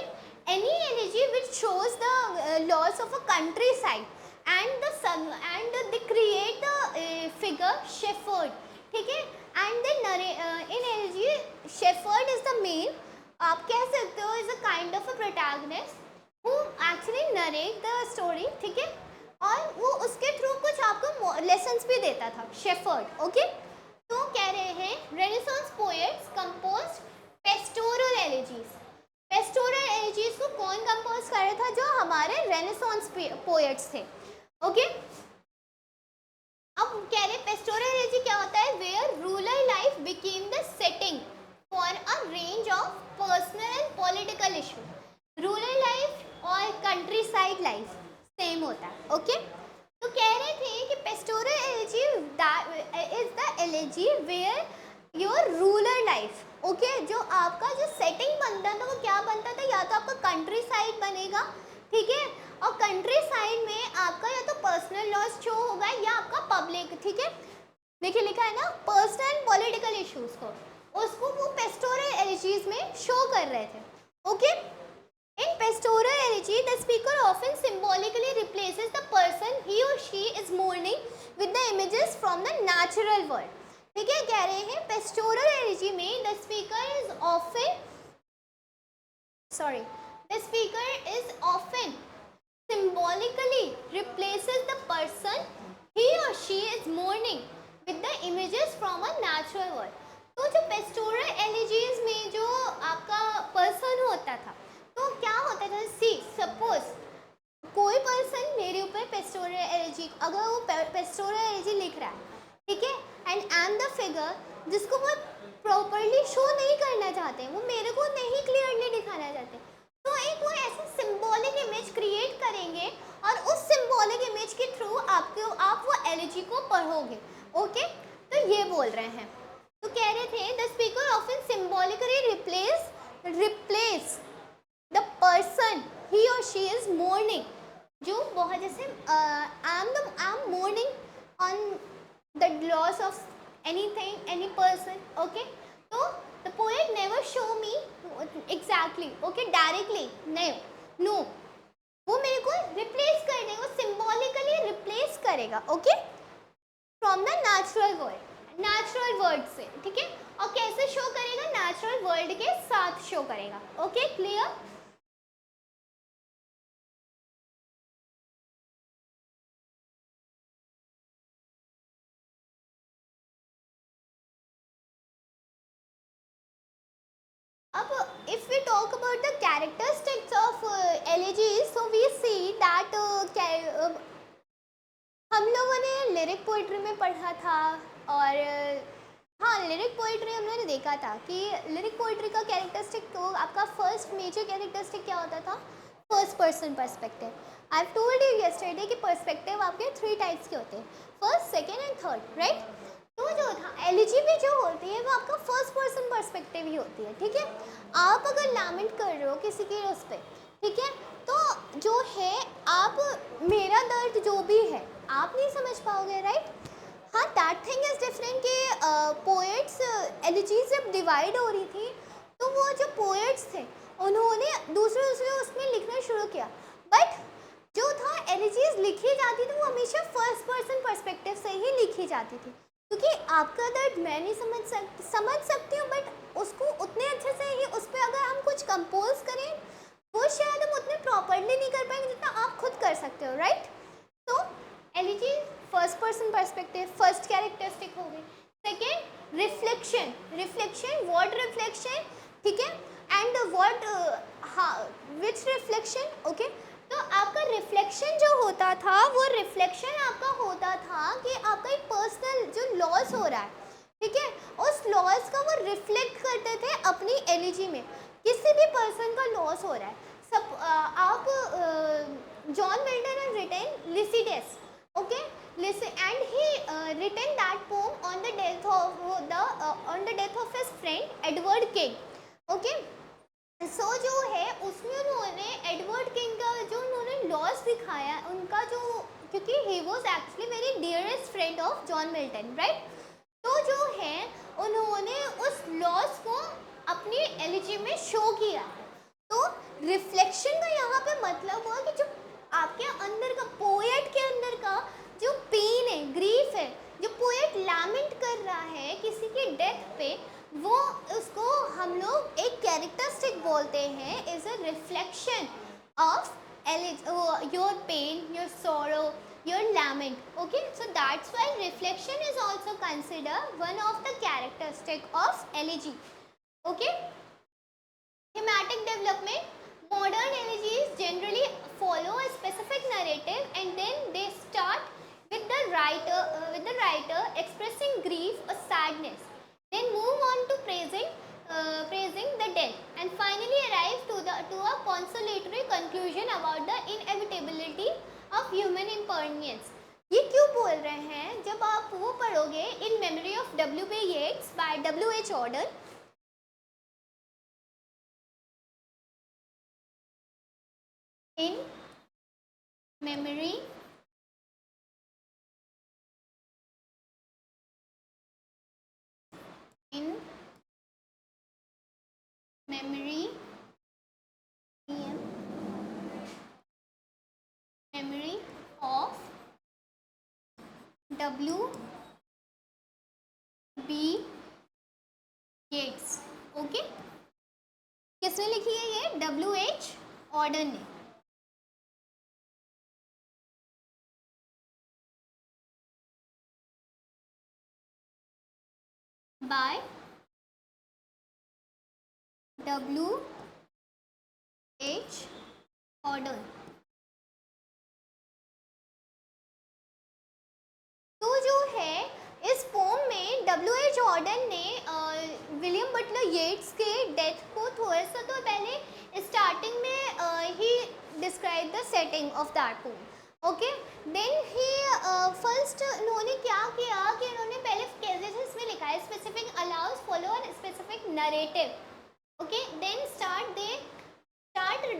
any elegy which shows the loss of a country side and they create the figure shepherd, ठीक है। And in elegy shepherd is the main, आप कह सकते हो is a kind of a protagonist who actually narrate the story, ठीक है। और वो उसके थ्रू कुछ आपको लेसन्स भी देता था, शेफर्ड। ओके, तो कह रहे हैं renaissance poets compose pastoral elegies. Pastoral elegies को कौन कंपोज कर रहा था? जो हमारे रेनेसांस पोएट्स थे। ओके, अब कह रहे पेस्टोरल एलिजी क्या होता है? Where rural life became the setting for a range of personal and political issue. Rural life और कंट्री साइड लाइफ सेम होता है। ओके, तो कह रहे थे कि pastoral elegy is the elegy where your rural life, okay, जो आपका जो सेटिंग बनता था वो क्या बनता था? या तो आपका कंट्री साइड बनेगा, ठीक है, और कंट्री साइड में आपका या तो पर्सनल लॉस शो होगा या आपका पब्लिक, ठीक है। देखिए लिखा है ना पर्सनल एंड पॉलिटिकल इश्यूज को, उसको वो पेस्टोरल एलिजीज में शो कर रहे थे। Okay, in pastoral elegy the speaker often symbolically replaces the person he or she is mourning with the images from the natural world, ठीक है। कह रहे हैं pastoral elegy में the speaker is often symbolically replaces the person he or she is mourning with the images from a natural world। तो जो pastoral elegies में जो आपका पर्सन होता था तो क्या होता था? सी सपोज कोई पर्सन मेरे ऊपर पेस्टोरल एलिजी, अगर वो पेस्टोरल एलिजी लिख रहा है, ठीक है, and I am the figure जिसको वो प्रॉपरली शो नहीं करना चाहते, वो मेरे को नहीं क्लियरली दिखाना चाहते, तो एक वो ऐसा सिंबॉलिक इमेज क्रिएट करेंगे और उस सिंबॉलिक इमेज के थ्रू आप वो एलिजी को पढ़ोगे। ओके, तो ये बोल रहे हैं। तो कह रहे थे the speaker often symbolically replace the person he or she is mourning, जो बहुत जैसे I'm mourning on the loss of anything, any person, okay, तो the poet never show me exactly, okay, directly, no, वो मेरे को replace कर देगा, symbolically replace करेगा, okay, from the natural word से, ठीक है। और कैसे शो करेगा, नेचुरल वर्ड के साथ शो करेगा, ओके, क्लियर। अब if we talk about the characteristics of elegies, so we see that हम लोगों ने लिरिक पोइट्री में पढ़ा था, और हाँ, लिरिक पोइट्री हम लोगों ने देखा था कि लिरिक पोइट्री का कैरेक्टरिस्टिक, तो आपका फर्स्ट मेजर कैरेक्टरिस्टिक क्या होता था, first person perspective. I have told you yesterday कि पर्सपेक्टिव आपके 3 टाइप्स के होते हैं, first, second and third, right. तो जो था एलिजी में जो होती है वो आपका फर्स्ट पर्सन पर्सपेक्टिव ही होती है, ठीक है। आप अगर लैमेंट कर रहे हो किसी के उस पर, ठीक है, तो जो है आप, मेरा दर्द जो भी है आप नहीं समझ पाओगे, राइट। हाँ, दैट थिंग इज डिफरेंट कि पोएट्स, एलिजीज जब डिवाइड हो रही थी तो वो जो पोएट्स थे उन्होंने दूसरे उसमें लिखना शुरू किया, बट जो था एलिजीज लिखी जाती थी वो हमेशा फर्स्ट पर्सन पर्सपेक्टिव से ही लिखी जाती थी, क्योंकि आपका दर्द मैं नहीं समझ सकती हूँ, बट उसको उतने अच्छे से ही उस पर अगर हम कुछ कंपोज करें वो शायद हम उतने प्रॉपरली नहीं कर पाएंगे जितना आप खुद कर सकते हो, राइट। तो elegy first person perspective first characteristic हो गई। सेकेंड, रिफ्लेक्शन, व्हाट रिफ्लेक्शन, ठीक है, एंड व्हाट, हाँ, विच रिफ्लेक्शन, ओके। तो आपका रिफ्लेक्शन जो होता था वो रिफ्लेक्शन आपका होता था कि आपका एक पर्सनल जो लॉस हो रहा है, ठीक है, उस लॉस का वो रिफ्लेक्ट करते थे अपनी एलिजी में। किसी भी पर्सन का लॉस हो रहा है, सब आप, John Milton has written Lycidas, okay, and he written that poem on the death of his friend Edward King, okay। सो जो है उसमें उन्होंने एडवर्ड किंग का जो उन्होंने लॉस दिखाया उनका, जो क्योंकि he was actually very dearest friend of John Milton, right. तो जो है उन्होंने उस लॉस को अपनी एलिजी में शो किया। तो रिफ्लेक्शन का यहाँ पे मतलब हुआ कि जो आपके अंदर का, पोएट के अंदर का जो पेन है, ग्रीफ है, जो पोएट लैमेंट कर रहा है किसी की डेथ पे, वो उसको हम लोग एक कैरेक्टरिस्टिक बोलते हैं, is a reflection of your pain, your sorrow, your lament, okay। So that's why reflection is also considered one of the characteristic of elegy, okay। Thematic development, modern elegies generally follow a specific narrative and then they start with the writer expressing grief or sadness, then move on to praising the dead and finally arrive to a consolatory conclusion about the inevitability of human impermanence। ये क्यों बोल रहे हैं, जब आप वो पढ़ोगे इन memory of W.B. Yeats by W.H. Auden, in memory of W.B. Yeats, okay. किसने लिखी है ये, W.H. Auden ने। by W.H. Auden। तो जो है इस पोम में W.H. Auden ने विलियम बटलर येट्स के डेथ को थोड़ा सा तो पहले स्टार्टिंग में ही describe the setting of that poem, okay. Then ही फर्स्ट उन्होंने क्या किया कि उन्होंने पहले जैसे इसमें लिखा है specific allows follow an specific narrative, okay. Then start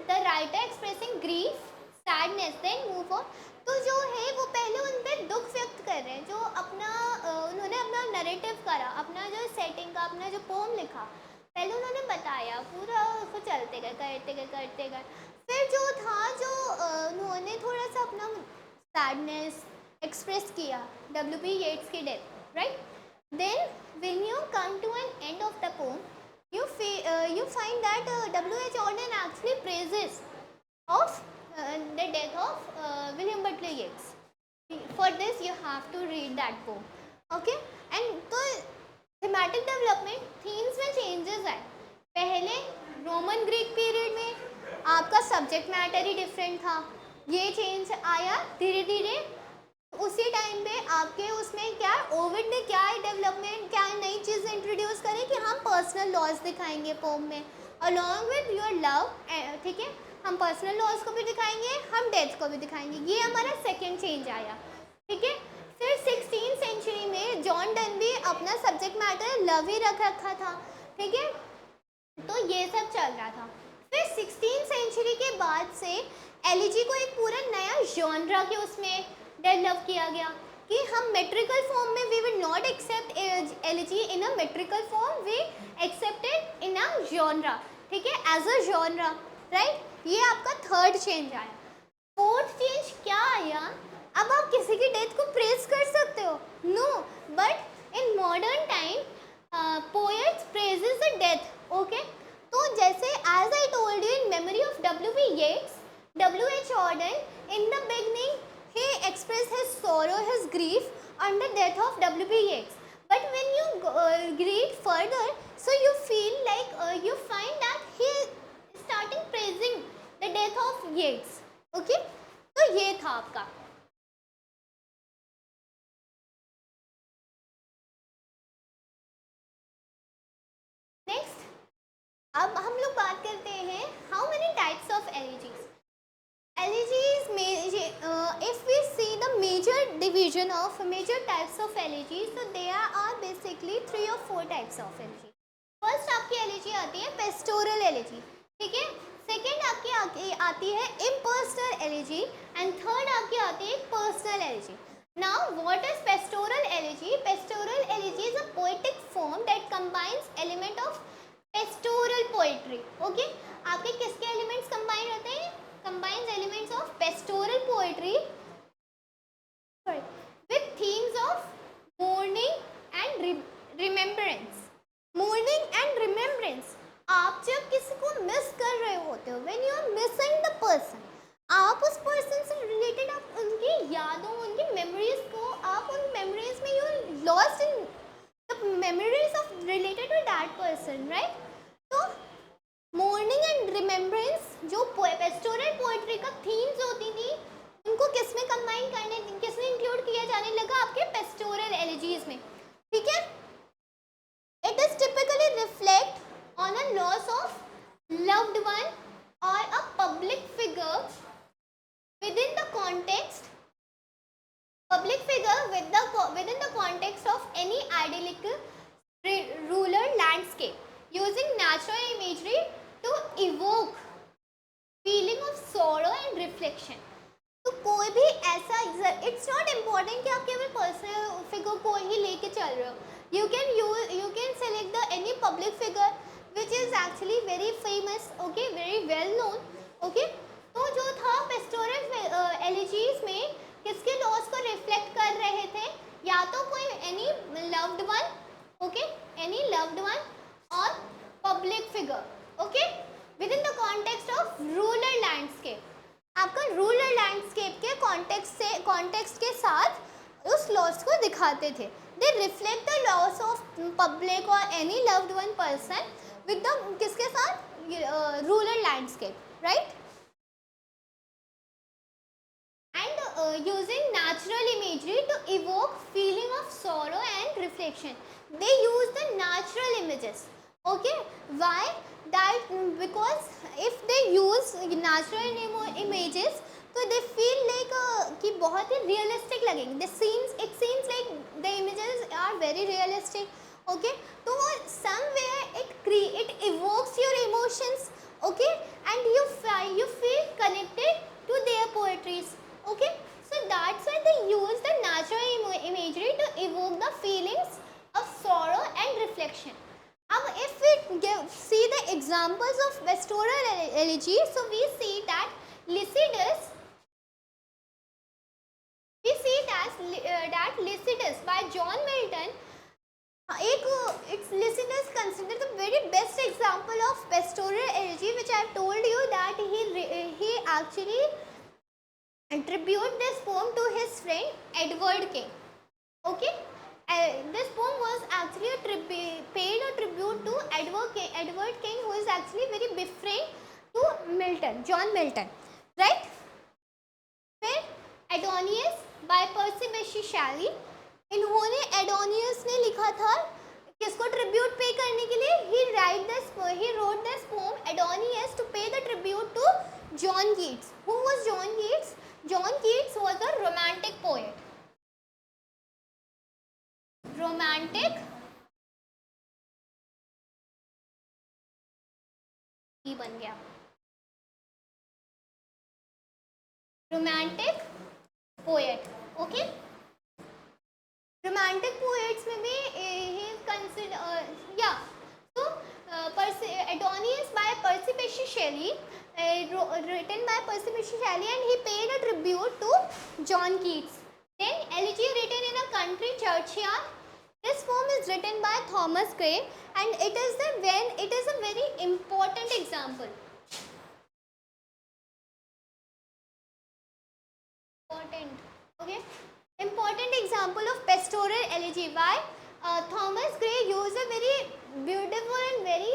the writer expressing grief, sadness, then move on. तो जो है वो पहले उन पर दुख व्यक्त कर रहे हैं, जो अपना उन्होंने अपना नरेटिव करा, अपना जो सेटिंग का अपना जो पोम लिखा, पहले उन्होंने बताया पूरा, उसको चलते गए, करते गए। फिर जो था, जो उन्होंने थोड़ा सैडनेस एक्सप्रेस किया W.B. येट्स की death, right. Then when you come to an end of the poem, you find that W.H. Auden actually praises of the death of William Butler Yeats. For this you have to read that poem. Okay, and तो thematic development themes में changes आए. पहले Roman Greek period में आपका subject matter ही different था, ये change आया धीरे धीरे. उसी टाइम पे आपके उसमें क्या ओविड ने क्या डेवलपमेंट क्या नई चीज़ इंट्रोड्यूस करी कि हम पर्सनल लॉज दिखाएंगे पोम में अलॉन्ग विद योर लव. ठीक है, हम पर्सनल लॉज को भी दिखाएंगे, हम डेथ को भी दिखाएंगे. ये हमारा सेकेंड चेंज आया. ठीक है, फिर 16th सेंचुरी में जॉन डन भी अपना सब्जेक्ट मैटर लव ही रख रखा था. ठीक है, तो ये सब चल रहा था. फिर 16th सेंचुरी के बाद से एलिजी को एक पूरा नया जॉनरा के उसमें डेवलप किया गया कि हम मेट्रिकल फॉर्म में we will not accept elegy in a metrical form, we accepted in a genre. ठीक है, एज अ जॉनरा, राइट. ये आपका थर्ड चेंज आया. फोर्थ चेंज क्या आया? अब आप किसी की डेथ को प्रेज कर सकते हो? No, but in modern time poets praises the death. Okay, तो जैसे as I told you in memory of W.B. Yeats, W.H. Auden in the beginning he expressed his sorrow, his grief on the death of W.B. Yeats. But when you read further, so you feel like you find that he starting praising the death of Yeats. Okay, तो ये था आपका. Next अब हम लोग बात करते हैं how many types of elegies. Elegies, if we see the major division of major types of elegies, so there are basically 3 or 4 types of elegy. First आपकी elegy आती है pastoral elegy. ठीक है, सेकेंड आपकी आती है impersonal elegy and third आपकी आती है personal elegy. Now what is pastoral elegy? Pastoral elegy is a poetic form that combines element of pastoral poetry. Okay, आपके किसके elements combine होते हैं? Combines elements of pastoral poetry with themes of mourning and remembrance. Mourning and remembrance. आप जब किसी को miss कर रहे होते हो, when you are missing the person, आप उस person से related आप उनकी यादों, उनकी memories को, आप उन memories में you lost in the memories of related to that person, right? तो मॉर्निंग एंड रिमेम्बरेंस जो पेस्टोरल पोएट्री का थीम्स होती थी, उनको किस में कंबाइन करने, किस में इंक्लूड किया जाने लगा? आपके पेस्टोरल एलिजीज में. ठीक है, it is typically reflect on a loss of loved one और a public figure within the context, within the context of any idyllic rural landscape, using natural imagery to evoke feeling of sorrow and reflection. तो कोई भी ऐसा, it's not important कि आप केवल personal figure को ही लेके चल रहे हो. You can select the any public figure which is actually very famous. Okay, very well known. Okay, तो जो था पेस्टोरल एलिजीज में किसके लॉस को रिफ्लेक्ट कर रहे थे? या तो कोई any loved one, okay, any loved one और public figure. Okay, within the context of rural landscape. आपका रूरल लैंडस्केप के कॉन्टेक्स्ट के साथ उस लॉस को दिखाते थे. They reflect the loss of public और any loved one person with the किसके साथ? Rural landscape, right. And using natural imagery to evoke feeling of sorrow and reflection. They use the natural images. Okay, why? That because if they use natural images, तो they feel like कि बहुत ही realistic लगेंगे. It seems like the images are very realistic. Okay, तो somewhere it evokes your emotions. Okay, and you feel connected to their poetries. Okay, so that's why they use the natural imagery to evoke the feelings of sorrow and reflection. Now if we see the examples of pastoral elegy, so we see that Lycidas that Lycidas by John Milton, एक it's Lycidas considered the very best example of pastoral elegy, which I have told you that he actually attribute this poem to his friend Edward King. Okay, this poem was actually paid a tribute to Edward King, who is actually very big friend to Milton, John Milton, right? फिर एडोनियस bye पर्सी बेशी शैली, इन्होंने एडोनियस ने लिखा था किसको tribute पे करने के लिए, he wrote this poem एडोनियस to pay the tribute to John Keats. Who was John Keats? John Keats was a romantic poet. Romantic बन गया, romantic poet. Okay, romantic poets में भी ही कंसिडर या तो एडोनियस बाय पर्सी बेशी शैली, written by Percy Bysshe Shelley, and he paid a tribute to John Keats. Then elegy written in a country churchyard. This poem is written by Thomas Gray, and it is a very important example. Important example of pastoral elegy. Why? Thomas Gray used a very beautiful and very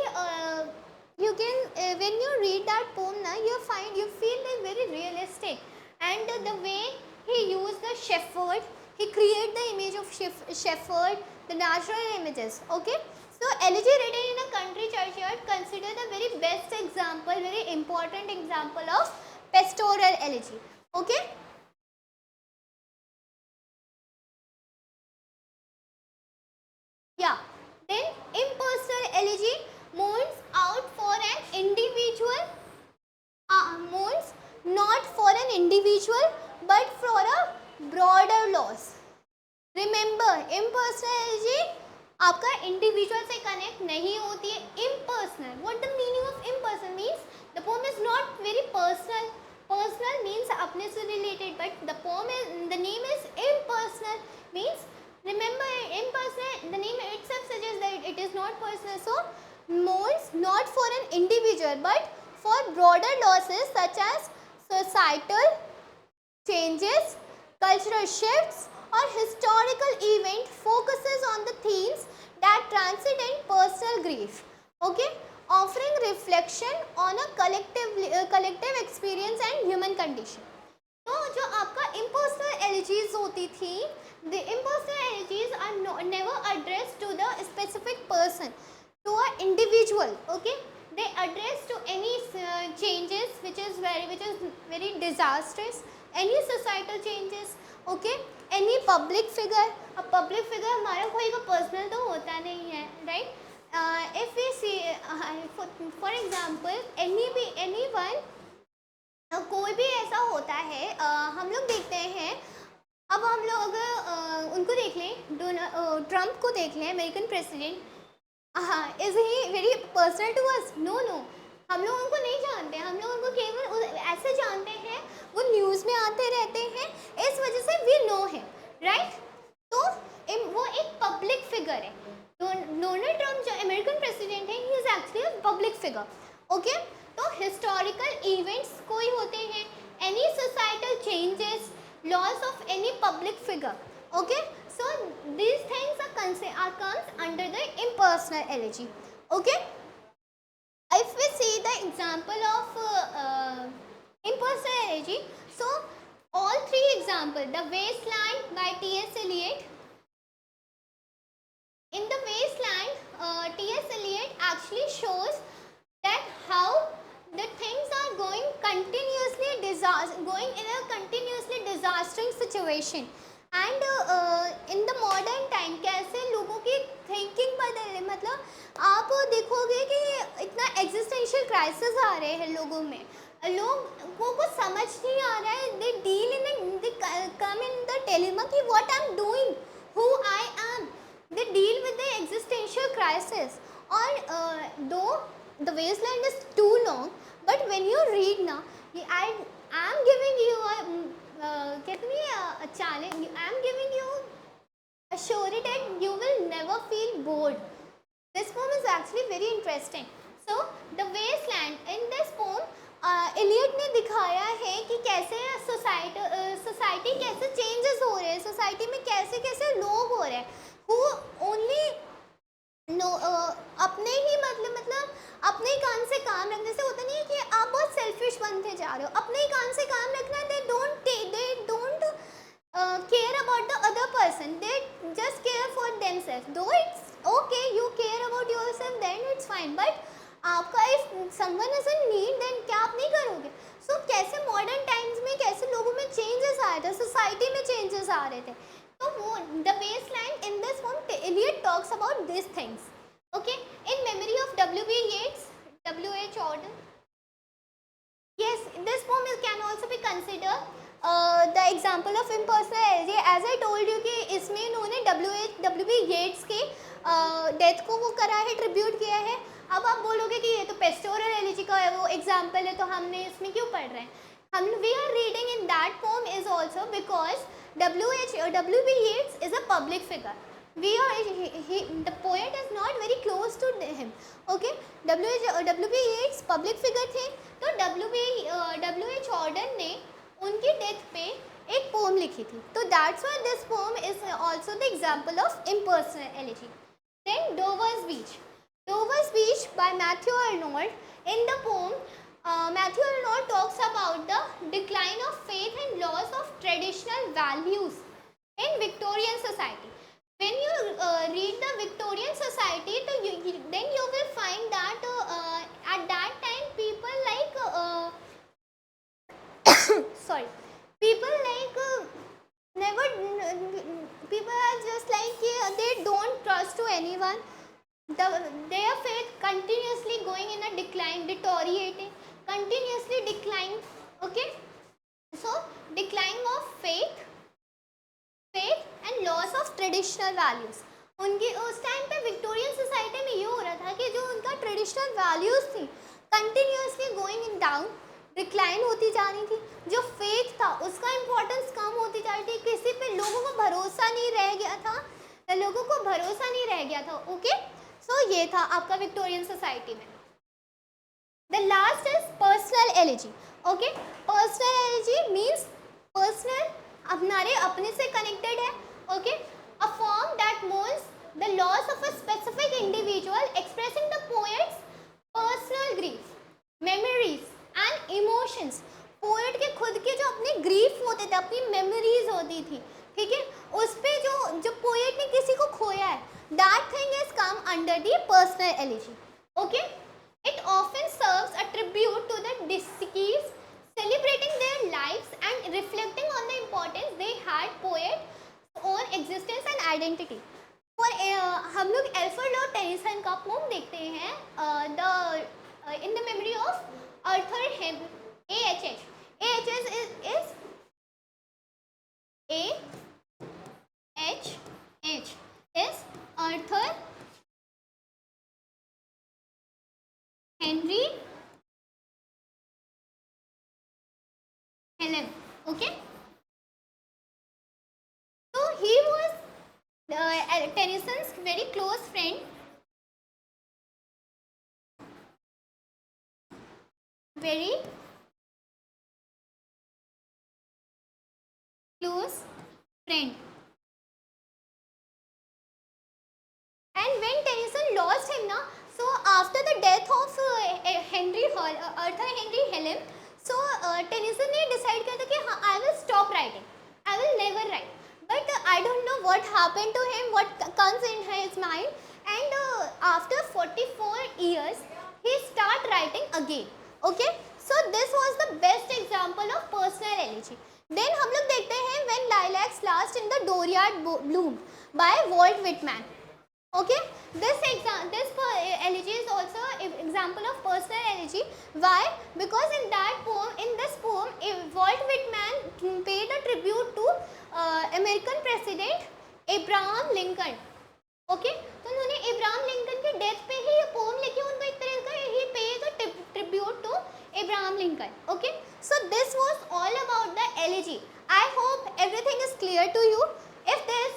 you can when you read that poem na, you feel like very realistic, and the way he used the shepherd, he created the image of shepherd, the natural images. Okay, so elegy written in a country churchyard considered the very best example, very important example of pastoral elegy. Okay, yeah. Then impersonal elegy mourns out for an individual, mourns not for an individual but for a broader loss. Remember, impersonal elegy आपका individual से connect नहीं होती है. Impersonal, what the meaning of impersonal means the poem is not very personal. Personal means अपने से related, but the poem is, the name is impersonal means, remember impersonal, the name itself suggests that it is not personal. So mourns not for an individual but for broader losses such as societal changes, cultural shifts or historical event, focuses on the themes that transcend personal grief. Okay, offering reflection on a collective experience and human condition. तो जो आपका impersonal elegies होती थी, the impersonal elegies are never addressed to the specific person, to an individual. Okay, they address to any changes which is very disastrous, any societal changes. Okay, any public figure. अब public figure हमारा कोई का personal तो होता नहीं है, right? If we see for example anyone, कोई भी ऐसा होता है, हम लोग देखते हैं, अब हम लोग उनको देख लें, ट्रम्प को देख लें, American president. Is he very personal to us? No, हम लोग उनको नहीं जानते, हम लोग उनको केवल ऐसे जानते हैं, वो न्यूज़ में आते रहते हैं, इस वजह से वी नो है, राइट? तो वो एक पब्लिक फिगर है. डोनाल्ड ट्रम्प जो अमेरिकन प्रेसिडेंट है, he is actually a public figure. Okay, तो हिस्टोरिकल इवेंट्स कोई होते हैं, any societal changes, loss of any public figure. Okay, so these things comes under the impersonal elegy. Okay, if we see the example of impersonal elegy, so all three examples, The Wasteland by T.S. Eliot. In The Wasteland, T.S. Eliot actually shows that how the things are going in a continuously disastrous situation, and in the modern time कैसे लोगों की thinking बदल रही. मतलब आप देखोगे कि इतना एग्जिस्टेंशियल क्राइसिस आ रहे हैं लोगों में, लोगों को समझ नहीं आ रहा है. They come in the dilemma कि what I am doing, who I am. They deal with the existential crisis. और though the wasteland is too long, but when you read ना, I am giving you a challenge. I am giving you assure it that you will never feel bored. This poem is actually very interesting. So the wasteland, in this poem Eliot ने दिखाया है कि कैसे society कैसे changes हो रहे हैं, society में कैसे कैसे लोग हो रहे हैं who only नो अपने ही मतलब अपने ही कान से काम रखने से होता नहीं है कि आप बहुत सेल्फिश बनते जा रहे हो. अपने ही कान से काम रखना, they don't care about the other person, they just care for themselves. Though it's okay, you care about yourself, then it's fine, but आपका if someone is in need, then क्या आप नहीं करोगे. So कैसे मॉडर्न टाइम्स में कैसे लोगों में चेंजेस आ रहे थे, सोसाइटी में चेंजेस आ रहे थे. तो वो the wasteland in this poem Eliot talks about this things. Okay, in memory of W.B. Yeats, W.H. Auden. Yes, this poem can also be considered the example of impersonal elegy. As I told you कि इसमें इन्होंने W.B. Yeats के death को वो करा है, tribute किया है. अब आप बोलोगे कि ये तो पेस्टोरल एलिजी का वो एग्जाम्पल है, तो हमने इसमें क्यों पढ़ रहे हैं. हम we are reading in that poem is also because W.B. Yeats is a public figure. The poet is not very close to him. Okay, W.B. Yeats public figure थे, तो W.H. Auden ने उनकी डेथ पे एक pome लिखी थी. तो that's why this poem is also the example of impersonal elegy. Then Dover's Speech. Dover's Speech by Matthew Arnold. In the poem, Matthew Arnold talks about the decline of faith and loss of traditional values in Victorian society. When you read the Victorian society, then you will find that at that time people like sorry, people like never people are just like they don't trust to anyone. Their faith continuously going in a decline, deteriorating, continuously decline. Okay, so decline of faith and loss of traditional values. उनकी उस time पे Victorian society में ये हो रहा था कि जो उनका ट्रेडिशनल वैल्यूज़ थी continuously going in down, decline होती जा रही थी. जो फेथ था उसका इम्पोर्टेंस कम होती जा रही थी. किसी पे लोगों को भरोसा नहीं रह गया था. ओके, सो ये था आपका विक्टोरियन सोसाइटी में. The last is personal elegy. Okay, personal elegy means personal, हमारे अपने से कनेक्टेड है. Okay, a form that mourns the loss of a specific individual expressing the poet's personal grief, memories and emotions. Poet के खुद के जो अपने grief होते थे, अपनी मेमोरीज होती थी, ठीक है, उस पे जो पोएट ने किसी को खोया है, that thing is come under the personal elegy. Okay, it often serves a tribute to the deceased, celebrating their lives and reflecting on the importance they had poet's own existence and identity. For हम लोग Alfred Lord Tennyson का pome देखते हैं, in the memory of Arthur Henry. AHH is Arthur Henry Helen. Okay, so he was Tennyson's very close friend. Very close friend. And when Tennyson lost him, so after the death of Arthur Henry Helen, so Tennyson ने decide किया था कि हाँ, I will stop writing, I will never write. But I don't know what happened to him, what comes in his mind, and after 44 years, he start writing again. Okay, so this was the best example of personal elegy. Then हम लोग देखते हैं When Lilacs Last in the Dooryard Bloom by Walt Whitman. Okay, this elegy is also an example of personal elegy. Why? Because in this poem, Walt Whitman paid a tribute to American President Abraham Lincoln. Okay, तो उन्होंने Abraham Lincoln के death पे ही ये pome लिखी. उनको एक तरह का he paid a tribute to Abraham Lincoln. Okay, so this was all about the elegy. I hope everything is clear to you. If there is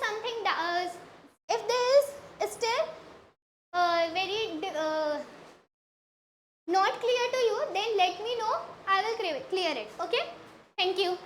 let me know. I will clear it. Okay? Thank you.